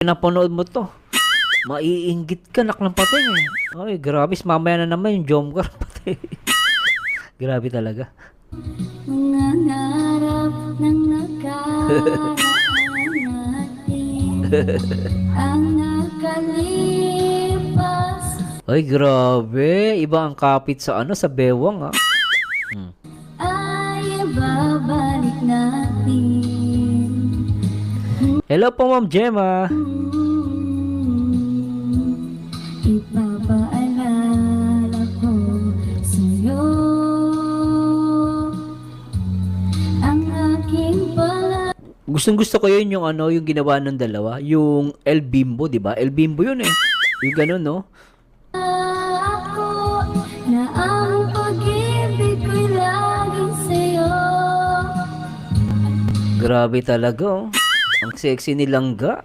napanood mo to, maiinggit ka, naklang patay eh. Ay, grabe, mamaya na naman yung Jomcar patay. Grabe talaga. Nangangarap ng nakaraan natin ang nakalipas. Ay, grabe. Iba ang kapit sa sa bewang, ha? Ay babalik natin. Hello po, Ma'am Gemma. Ipapaalala ko sa'yo ang aking pala. Gustong-gusto ko yun yung yung ginawa ng dalawa. Yung El Bimbo, di ba? El Bimbo yun eh. Yung ganun, no? Ako na ang pag-ibig ko'y laging sa'yo. Grabe talaga, oh. Ang sexy ni Langga.